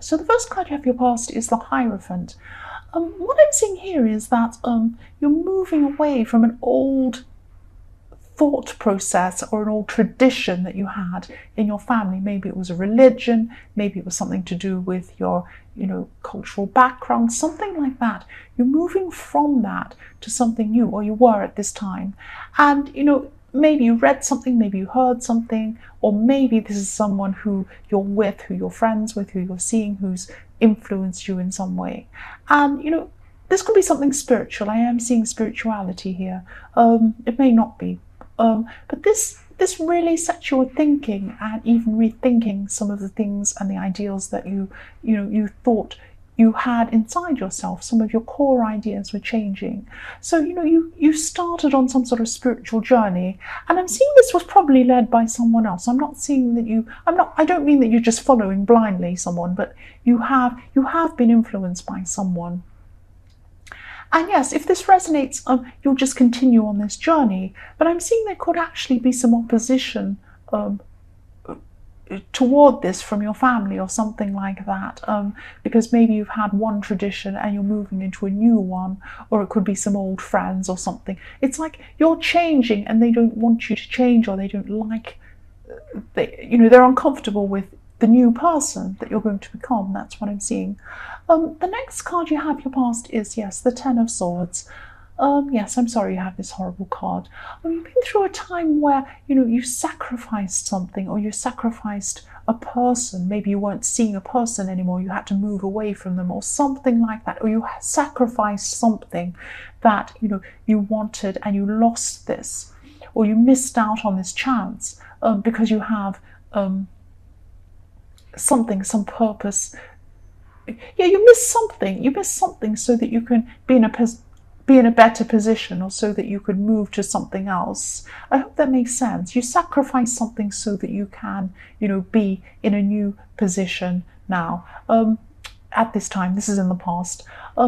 So the first card you have for your past is the Hierophant. What I'm seeing here is that you're moving away from an old thought process or an old tradition that you had in your family. Maybe it was a religion, maybe it was something to do with your, cultural background, something like that. You're moving from that to something new, or you were at this time. And, maybe you read something, maybe you heard something, or maybe this is someone who you're with, who you're friends with, who you're seeing, who's influenced you in some way. And, this could be something spiritual. I am seeing spirituality here. It may not be. But this really sets you thinking and even rethinking some of the things and the ideals that you thought you had inside yourself. Some of your core ideas were changing. So, you started on some sort of spiritual journey, and I'm seeing this was probably led by someone else. I'm not seeing that I don't mean that you're just following blindly someone, but you have been influenced by someone. And yes, if this resonates, you'll just continue on this journey. But I'm seeing there could actually be some opposition toward this from your family or something like that, because maybe you've had one tradition and you're moving into a new one, or it could be some old friends or something. It's like you're changing and they don't want you to change, or they don't like, they're uncomfortable with the new person that you're going to become. That's what I'm seeing. The next card you have your past is, yes, the Ten of Swords. Yes, I'm sorry you have this horrible card. You've been through a time where, you sacrificed something, or you sacrificed a person. Maybe you weren't seeing a person anymore, you had to move away from them or something like that, or you sacrificed something that, you wanted and you lost this, or you missed out on this chance because you have something, some purpose. Yeah, you miss something so that you can be in a better position, or so that you could move to something else. I hope that makes sense. You sacrifice something so that you can, be in a new position now. At this time, this is in the past.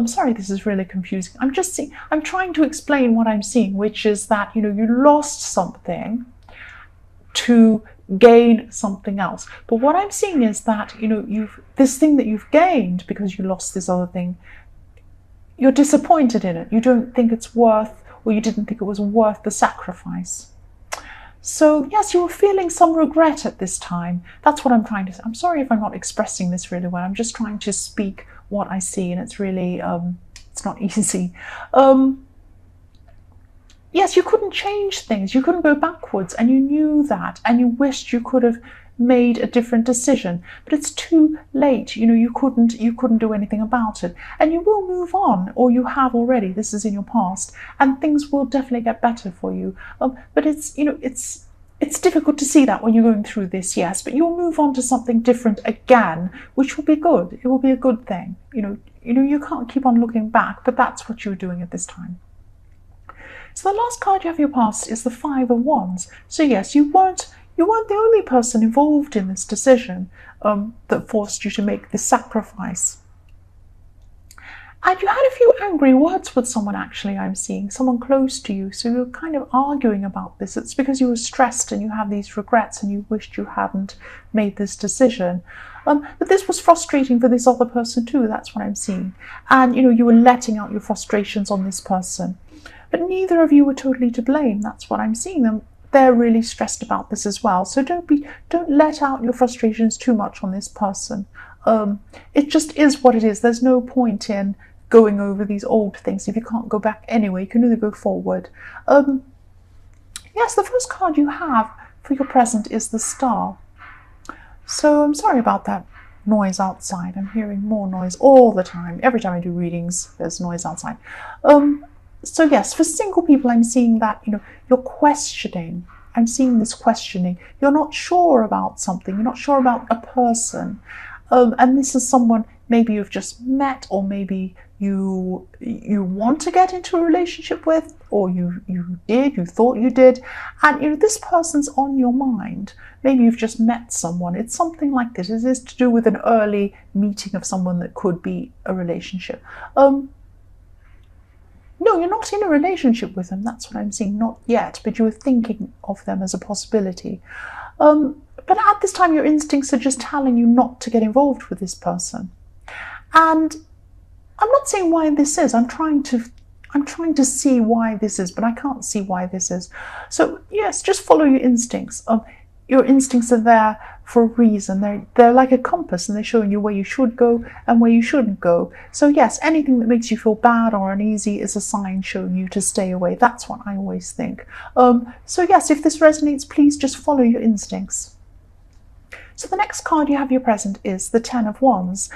Sorry, this is really confusing. I'm trying to explain what I'm seeing, which is that, you lost something to gain something else. But what I'm seeing is that, this thing that you've gained because you lost this other thing, you're disappointed in it. You don't think it's worth, or you didn't think it was worth the sacrifice. So yes, you were feeling some regret at this time. That's what I'm trying to say. I'm sorry if I'm not expressing this really well. I'm just trying to speak what I see, and it's really, it's not easy. Yes, you couldn't change things. You couldn't go backwards, and you knew that, and you wished you could have made a different decision, but it's too late. You couldn't do anything about it, and you will move on, or you have already. This is in your past, and things will definitely get better for you. But it's difficult to see that when you're going through this, yes, but you'll move on to something different again, which will be good. It will be a good thing. You can't keep on looking back, but that's what you're doing at this time. So the last card you have in your past is the Five of Wands. So yes, you weren't the only person involved in this decision that forced you to make this sacrifice. And you had a few angry words with someone, actually, I'm seeing, someone close to you. So you're kind of arguing about this. It's because you were stressed and you have these regrets and you wished you hadn't made this decision. But this was frustrating for this other person too, that's what I'm seeing. And, you were letting out your frustrations on this person. But neither of you were totally to blame. That's what I'm seeing. They're really stressed about this as well. So don't let out your frustrations too much on this person. It just is what it is. There's no point in going over these old things. If you can't go back anyway, you can only go forward. Yes, the first card you have for your present is the Star. So I'm sorry about that noise outside. I'm hearing more noise all the time. Every time I do readings, there's noise outside. So yes, for single people, I'm seeing that, you're questioning. I'm seeing this questioning. You're not sure about something. You're not sure about a person. And this is someone maybe you've just met, or maybe you want to get into a relationship with, or you thought you did. And, this person's on your mind. Maybe you've just met someone. It's something like this. It is to do with an early meeting of someone that could be a relationship. No, you're not in a relationship with them. That's what I'm seeing. Not yet, but you were thinking of them as a possibility. But But at this time, your instincts are just telling you not to get involved with this person. And I'm not saying why this is. I'm trying to see why this is, but I can't see why this is. So yes, just follow your instincts. Your instincts are there for a reason. They're like a compass, and they're showing you where you should go and where you shouldn't go. So yes, anything that makes you feel bad or uneasy is a sign showing you to stay away. That's what I always think. So yes, if this resonates, please just follow your instincts. So the next card you have your present is the Ten of Wands.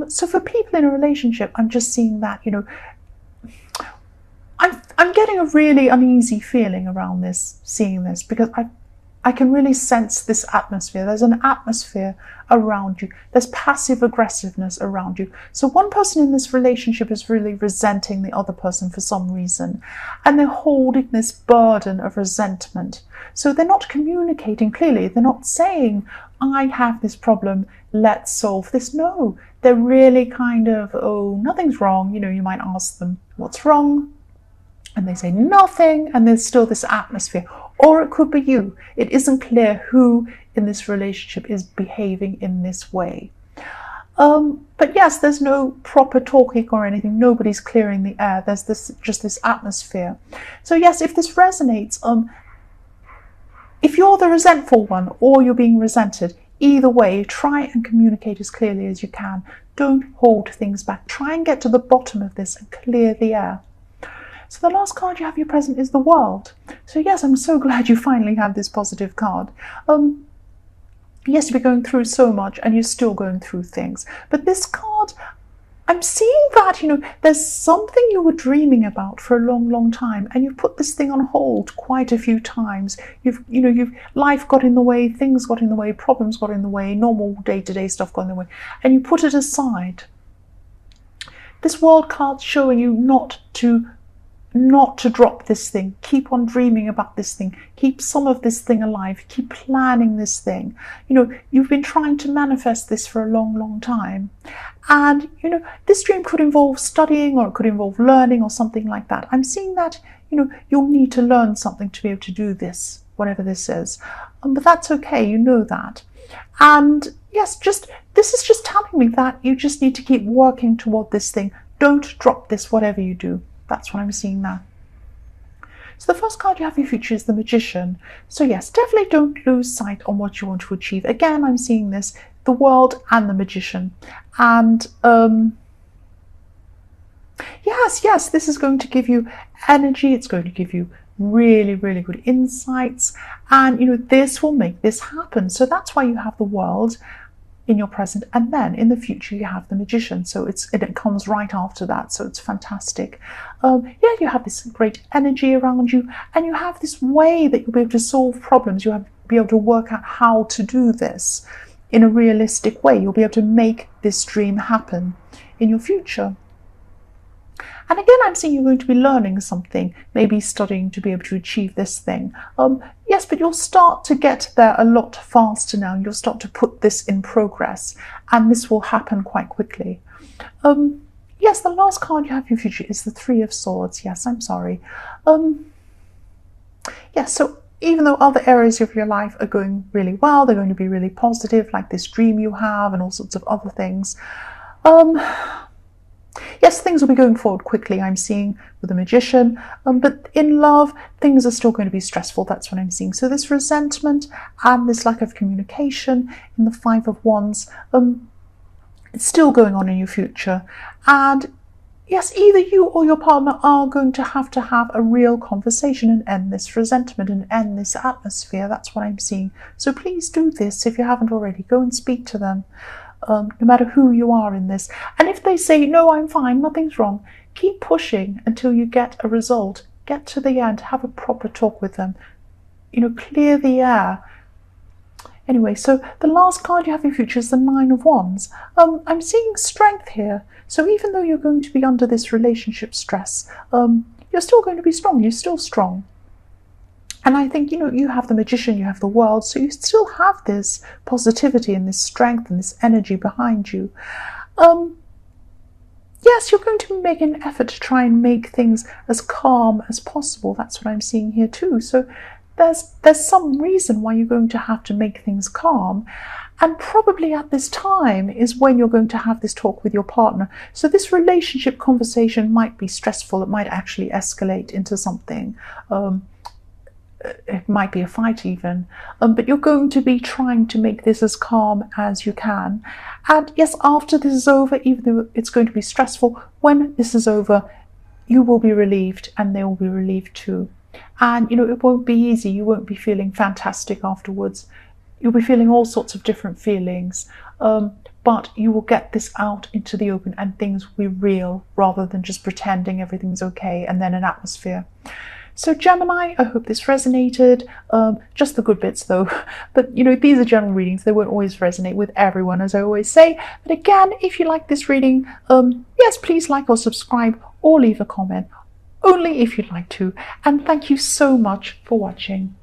So for people in a relationship, I'm just seeing that, I'm getting a really uneasy feeling around this, seeing this, because I can really sense this atmosphere. There's an atmosphere around you. There's passive aggressiveness around you. So one person in this relationship is really resenting the other person for some reason, and they're holding this burden of resentment. So they're not communicating clearly. They're not saying, I have this problem, let's solve this. No, they're really kind of, oh, nothing's wrong. You might ask them, what's wrong? And they say nothing, and there's still this atmosphere. Or it could be you. It isn't clear who in this relationship is behaving in this way. But yes, there's no proper talking or anything. Nobody's clearing the air. There's just this atmosphere. So yes, if this resonates, if you're the resentful one or you're being resented, either way, try and communicate as clearly as you can. Don't hold things back. Try and get to the bottom of this and clear the air. So the last card you have your present is the World. So yes, I'm so glad you finally have this positive card. Yes, you've been going through so much and you're still going through things. But this card, I'm seeing that, there's something you were dreaming about for a long, long time, and you've put this thing on hold quite a few times. Life got in the way, things got in the way, problems got in the way, normal day-to-day stuff got in the way, and you put it aside. This World card's showing you not to drop this thing. Keep on dreaming about this thing. Keep some of this thing alive. Keep planning this thing. You've been trying to manifest this for a long, long time. And, this dream could involve studying, or it could involve learning or something like that. I'm seeing that, you'll need to learn something to be able to do this, whatever this is. But that's okay. You know that. And yes, this is just telling me that you just need to keep working toward this thing. Don't drop this, whatever you do. That's what I'm seeing now. So the first card you have in your future is the Magician. So yes, definitely don't lose sight on what you want to achieve. Again, I'm seeing this, the World and the Magician. And yes, this is going to give you energy. It's going to give you really, really good insights. And, this will make this happen. So that's why you have the World in your present, and then in the future you have the Magician, so it comes right after that, so it's fantastic. You have this great energy around you, and you have this way that you'll be able to solve problems. You'll be able to work out how to do this in a realistic way. You'll be able to make this dream happen in your future. And again, I'm seeing you're going to be learning something, maybe studying to be able to achieve this thing. Yes, but you'll start to get there a lot faster now. You'll start to put this in progress, and this will happen quite quickly. Yes, the last card you have in your future is the Three of Swords. Yes, I'm sorry. Yes, so even though other areas of your life are going really well, they're going to be really positive, like this dream you have and all sorts of other things. Yes, things will be going forward quickly, I'm seeing, with the Magician. But in love, things are still going to be stressful. That's what I'm seeing. So this resentment and this lack of communication in the Five of Wands, it's still going on in your future. And yes, either you or your partner are going to have a real conversation and end this resentment and end this atmosphere. That's what I'm seeing. So please do this if you haven't already. Go and speak to them. No matter who you are in this. And if they say, no, I'm fine, nothing's wrong, keep pushing until you get a result. Get to the end, have a proper talk with them. Clear the air. Anyway, so the last card you have in your future is the Nine of Wands. I'm seeing strength here. So even though you're going to be under this relationship stress, you're still going to be strong. You're still strong. And I think, you have the Magician, you have the World, so you still have this positivity and this strength and this energy behind you. Yes, you're going to make an effort to try and make things as calm as possible. That's what I'm seeing here too. So there's some reason why you're going to have to make things calm. And probably at this time is when you're going to have this talk with your partner. So this relationship conversation might be stressful. It might actually escalate into something. It might be a fight even. But you're going to be trying to make this as calm as you can. And yes, after this is over, even though it's going to be stressful, when this is over, you will be relieved and they will be relieved too. And it won't be easy. You won't be feeling fantastic afterwards. You'll be feeling all sorts of different feelings, but you will get this out into the open and things will be real rather than just pretending everything's okay and then an atmosphere. So Gemini, I hope this resonated, just the good bits though, but these are general readings, they won't always resonate with everyone, as I always say. But again, if you like this reading, yes, please like or subscribe or leave a comment, only if you'd like to. And thank you so much for watching.